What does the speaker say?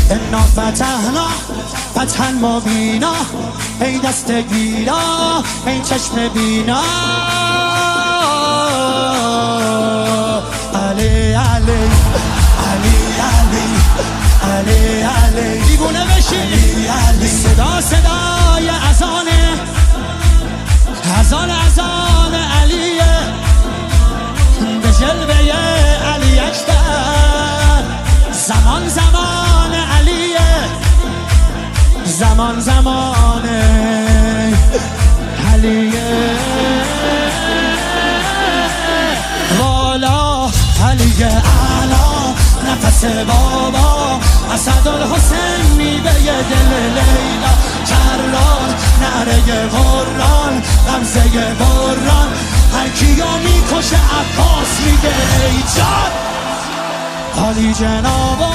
انا فتحنا فتحا مبینا، ای دست گیرا ای چشم بینا. علی علی علی علی علی علی دیوونه بشی. علی علی صدا صدای اذانه، اذان اذان علیه، به جلوه علی اکبر. زمان زمان علیه، زمان زمان علیه. والا علی اعلا نفس بابا، اسدالحسین میوه دل لیلا، کرار نعره قرآن غمزه بران، هر کیو میکشه عباس میگه ای جان. عالی جنابا